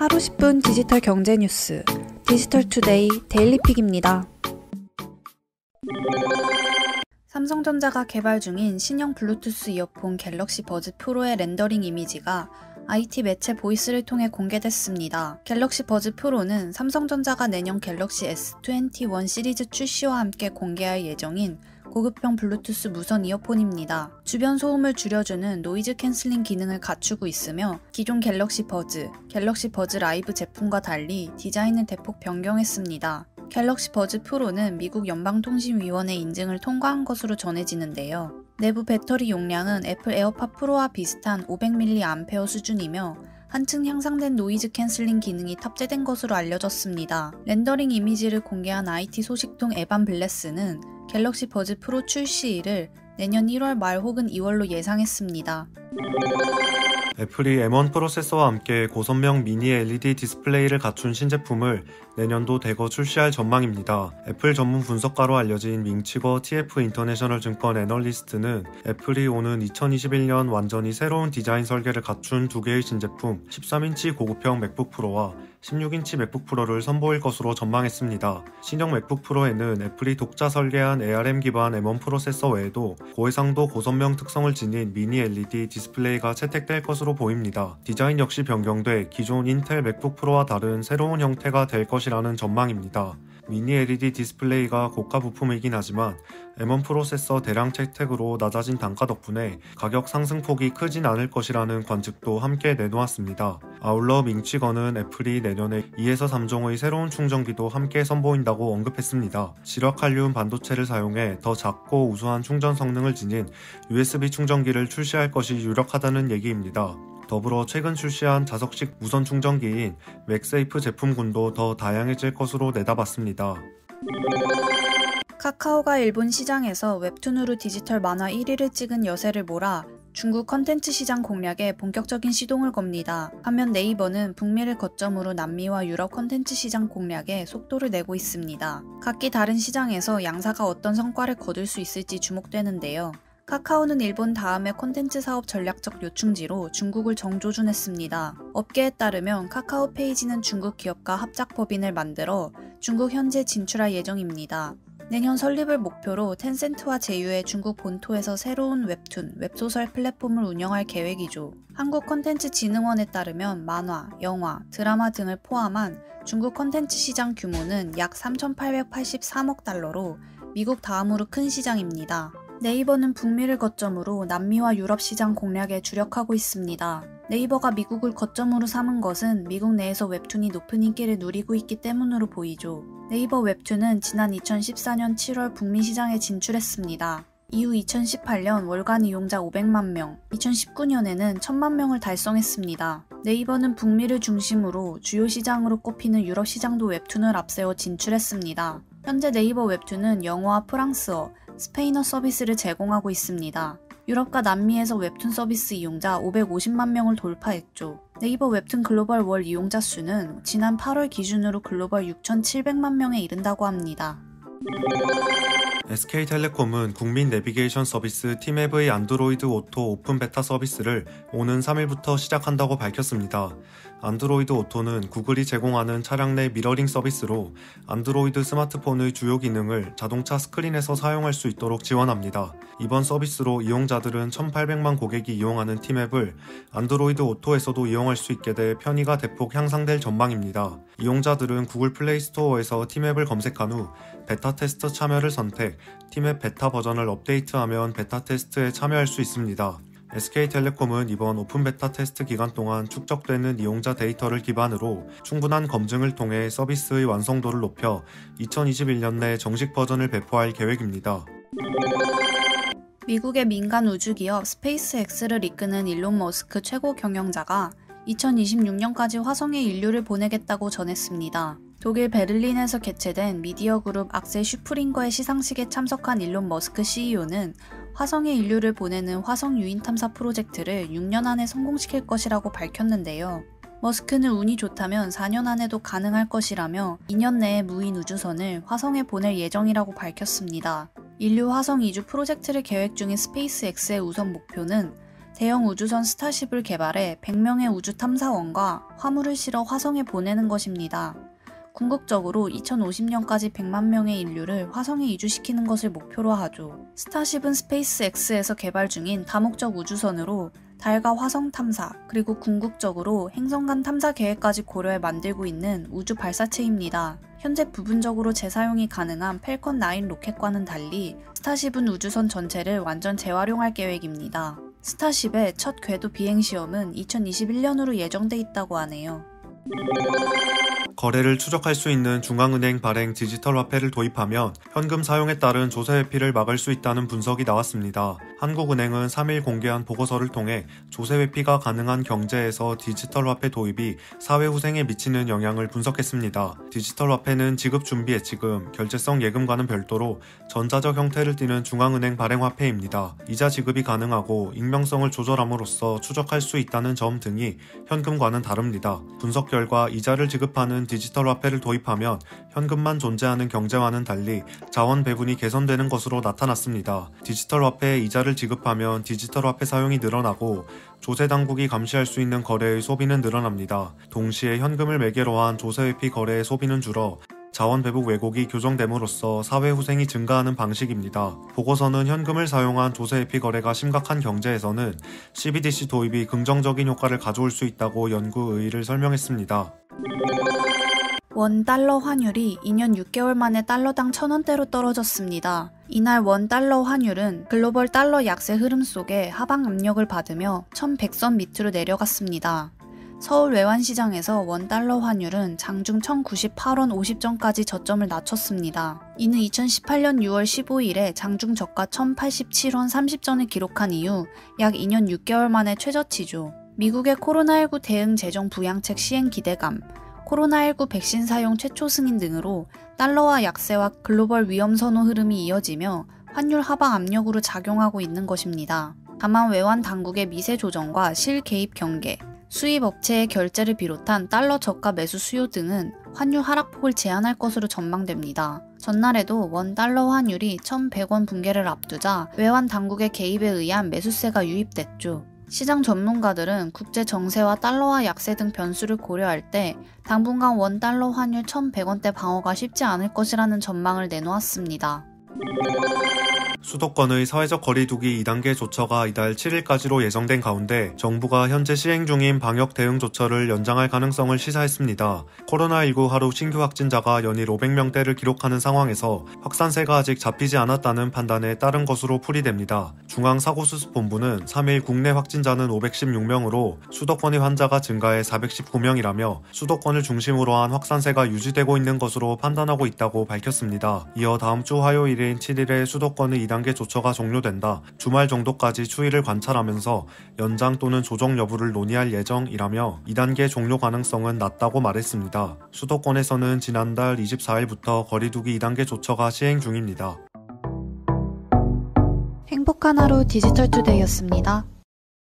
하루 10분 디지털 경제 뉴스 디지털투데이 데일리픽입니다. 삼성전자가 개발 중인 신형 블루투스 이어폰 갤럭시 버즈 프로의 렌더링 이미지가 IT 매체 보이스를 통해 공개됐습니다. 갤럭시 버즈 프로는 삼성전자가 내년 갤럭시 S21 시리즈 출시와 함께 공개할 예정인 고급형 블루투스 무선 이어폰입니다. 주변 소음을 줄여주는 노이즈 캔슬링 기능을 갖추고 있으며 기존 갤럭시 버즈 라이브 제품과 달리 디자인을 대폭 변경했습니다. 갤럭시 버즈 프로는 미국 연방통신위원회 인증을 통과한 것으로 전해지는데요. 내부 배터리 용량은 애플 에어팟 프로와 비슷한 500mAh 수준이며 한층 향상된 노이즈 캔슬링 기능이 탑재된 것으로 알려졌습니다. 렌더링 이미지를 공개한 IT 소식통 에반 블레스는 갤럭시 버즈 프로 출시일을 내년 1월 말 혹은 2월로 예상했습니다. 애플이 M1 프로세서와 함께 고선명 미니 LED 디스플레이를 갖춘 신제품을 내년도 대거 출시할 전망입니다. 애플 전문 분석가로 알려진 밍치거 TF 인터내셔널 증권 애널리스트는 애플이 오는 2021년 완전히 새로운 디자인 설계를 갖춘 두 개의 신제품 13인치 고급형 맥북 프로와 16인치 맥북 프로를 선보일 것으로 전망했습니다. 신형 맥북 프로에는 애플이 독자 설계한 ARM 기반 M1 프로세서 외에도 고해상도 고선명 특성을 지닌 미니 LED 디스플레이가 채택될 것으로 보입니다. 디자인 역시 변경돼 기존 인텔 맥북 프로와 다른 새로운 형태가 될 것이라는 전망입니다. 미니 LED 디스플레이가 고가 부품이긴 하지만 M1 프로세서 대량 채택으로 낮아진 단가 덕분에 가격 상승폭이 크진 않을 것이라는 관측도 함께 내놓았습니다. 아울러 밍치거는 애플이 내년에 2에서 3종의 새로운 충전기도 함께 선보인다고 언급했습니다. 질화칼륨 반도체를 사용해 더 작고 우수한 충전 성능을 지닌 USB 충전기를 출시할 것이 유력하다는 얘기입니다. 더불어 최근 출시한 자석식 무선 충전기인 맥세이프 제품군도 더 다양해질 것으로 내다봤습니다. 카카오가 일본 시장에서 웹툰으로 디지털 만화 1위를 찍은 여세를 몰아 중국 컨텐츠 시장 공략에 본격적인 시동을 겁니다. 반면 네이버는 북미를 거점으로 남미와 유럽 컨텐츠 시장 공략에 속도를 내고 있습니다. 각기 다른 시장에서 양사가 어떤 성과를 거둘 수 있을지 주목되는데요. 카카오는 일본 다음의 콘텐츠 사업 전략적 요충지로 중국을 정조준했습니다. 업계에 따르면 카카오 페이지는 중국 기업과 합작법인을 만들어 중국 현지에 진출할 예정입니다. 내년 설립을 목표로 텐센트와 제휴해 중국 본토에서 새로운 웹툰, 웹소설 플랫폼을 운영할 계획이죠. 한국컨텐츠진흥원에 따르면 만화, 영화, 드라마 등을 포함한 중국 컨텐츠 시장 규모는 약 3,883억 달러로 미국 다음으로 큰 시장입니다. 네이버는 북미를 거점으로 남미와 유럽 시장 공략에 주력하고 있습니다. 네이버가 미국을 거점으로 삼은 것은 미국 내에서 웹툰이 높은 인기를 누리고 있기 때문으로 보이죠. 네이버 웹툰은 지난 2014년 7월 북미 시장에 진출했습니다. 이후 2018년 월간 이용자 500만 명, 2019년에는 1000만 명을 달성했습니다. 네이버는 북미를 중심으로 주요 시장으로 꼽히는 유럽 시장도 웹툰을 앞세워 진출했습니다. 현재 네이버 웹툰은 영어와 프랑스어, 스페인어 서비스를 제공하고 있습니다. 유럽과 남미에서 웹툰 서비스 이용자 550만 명을 돌파했죠. 네이버 웹툰 글로벌 월 이용자 수는 지난 8월 기준으로 글로벌 6,700만 명에 이른다고 합니다. SK텔레콤은 국민 내비게이션 서비스 티맵의 안드로이드 오토 오픈 베타 서비스를 오는 3일부터 시작한다고 밝혔습니다. 안드로이드 오토는 구글이 제공하는 차량 내 미러링 서비스로 안드로이드 스마트폰의 주요 기능을 자동차 스크린에서 사용할 수 있도록 지원합니다. 이번 서비스로 이용자들은 1,800만 고객이 이용하는 티맵을 안드로이드 오토에서도 이용할 수 있게 돼 편의가 대폭 향상될 전망입니다. 이용자들은 구글 플레이 스토어에서 티맵을 검색한 후 베타 테스트 참여를 선택, 티맵 베타 버전을 업데이트하면 베타 테스트에 참여할 수 있습니다. SK텔레콤은 이번 오픈 베타 테스트 기간 동안 축적되는 이용자 데이터를 기반으로 충분한 검증을 통해 서비스의 완성도를 높여 2021년 내 정식 버전을 배포할 계획입니다. 미국의 민간 우주기업 스페이스X를 이끄는 일론 머스크 최고 경영자가 2026년까지 화성에 인류를 보내겠다고 전했습니다. 독일 베를린에서 개최된 미디어 그룹 악셀 슈프링거의 시상식에 참석한 일론 머스크 CEO는 화성에 인류를 보내는 화성 유인 탐사 프로젝트를 6년 안에 성공시킬 것이라고 밝혔는데요. 머스크는 운이 좋다면 4년 안에도 가능할 것이라며 2년 내에 무인 우주선을 화성에 보낼 예정이라고 밝혔습니다. 인류 화성 이주 프로젝트를 계획 중인 스페이스X의 우선 목표는 대형 우주선 스타쉽을 개발해 100명의 우주 탐사원과 화물을 실어 화성에 보내는 것입니다. 궁극적으로 2050년까지 100만 명의 인류를 화성에 이주시키는 것을 목표로 하죠. 스타쉽은 스페이스X에서 개발 중인 다목적 우주선으로 달과 화성 탐사, 그리고 궁극적으로 행성 간 탐사 계획까지 고려해 만들고 있는 우주 발사체입니다. 현재 부분적으로 재사용이 가능한 팰컨 9 로켓과는 달리 스타쉽은 우주선 전체를 완전 재활용할 계획입니다. 스타쉽의 첫 궤도 비행 시험은 2021년으로 예정돼 있다고 하네요. 거래를 추적할 수 있는 중앙은행 발행 디지털 화폐를 도입하면 현금 사용에 따른 조세 회피를 막을 수 있다는 분석이 나왔습니다. 한국은행은 3일 공개한 보고서를 통해 조세 회피가 가능한 경제에서 디지털 화폐 도입이 사회 후생에 미치는 영향을 분석했습니다. 디지털 화폐는 지급 준비 예치금, 결제성 예금과는 별도로 전자적 형태를 띠는 중앙은행 발행 화폐입니다. 이자 지급이 가능하고 익명성을 조절함으로써 추적할 수 있다는 점 등이 현금과는 다릅니다. 분석 결과 이자를 지급하는 디지털 화폐를 도입하면 현금만 존재하는 경제와는 달리 자원 배분이 개선되는 것으로 나타났습니다. 디지털 화폐에 이자를 지급하면 디지털 화폐 사용이 늘어나고 조세 당국이 감시할 수 있는 거래의 소비는 늘어납니다. 동시에 현금을 매개로 한 조세 회피 거래의 소비는 줄어 자원 배분 왜곡이 교정됨으로써 사회 후생이 증가하는 방식입니다. 보고서는 현금을 사용한 조세 회피 거래가 심각한 경제에서는 CBDC 도입이 긍정적인 효과를 가져올 수 있다고 연구 의의를 설명했습니다. 원 달러 환율이 2년 6개월 만에 달러당 1,000원대로 떨어졌습니다. 이날 원 달러 환율은 글로벌 달러 약세 흐름 속에 하방 압력을 받으며 1,100선 밑으로 내려갔습니다. 서울 외환시장에서 원 달러 환율은 장중 1,098원 50전까지 저점을 낮췄습니다. 이는 2018년 6월 15일에 장중 저가 1,087원 30전을 기록한 이후 약 2년 6개월 만의 최저치죠. 미국의 코로나19 대응 재정 부양책 시행 기대감, 코로나19 백신 사용 최초 승인 등으로 달러와 약세와 글로벌 위험 선호 흐름이 이어지며 환율 하방 압력으로 작용하고 있는 것입니다. 다만 외환 당국의 미세 조정과 실 개입 경계, 수입 업체의 결제를 비롯한 달러 저가 매수 수요 등은 환율 하락폭을 제한할 것으로 전망됩니다. 전날에도 원 달러 환율이 1,100원 붕괴를 앞두자 외환 당국의 개입에 의한 매수세가 유입됐죠. 시장 전문가들은 국제 정세와 달러와 약세 등 변수를 고려할 때 당분간 원 달러 환율 1,100원대 방어가 쉽지 않을 것이라는 전망을 내놓았습니다. 수도권의 사회적 거리두기 2단계 조처가 이달 7일까지로 예정된 가운데 정부가 현재 시행 중인 방역 대응 조처를 연장할 가능성을 시사했습니다. 코로나19 하루 신규 확진자가 연일 500명대를 기록하는 상황에서 확산세가 아직 잡히지 않았다는 판단에 따른 것으로 풀이됩니다. 중앙사고수습본부는 3일 국내 확진자는 516명으로 수도권의 환자가 증가해 419명이라며 수도권을 중심으로 한 확산세가 유지되고 있는 것으로 판단하고 있다고 밝혔습니다. 이어 다음 주 화요일인 7일에 수도권의 2단계 조처가 종료된다. 주말 정도까지 추이를 관찰하면서 연장 또는 조정 여부를 논의할 예정이라며 2단계 종료 가능성은 낮다고 말했습니다. 수도권에서는 지난달 24일부터 거리두기 2단계 조처가 시행 중입니다. 행복한 하루 디지털투데이였습니다.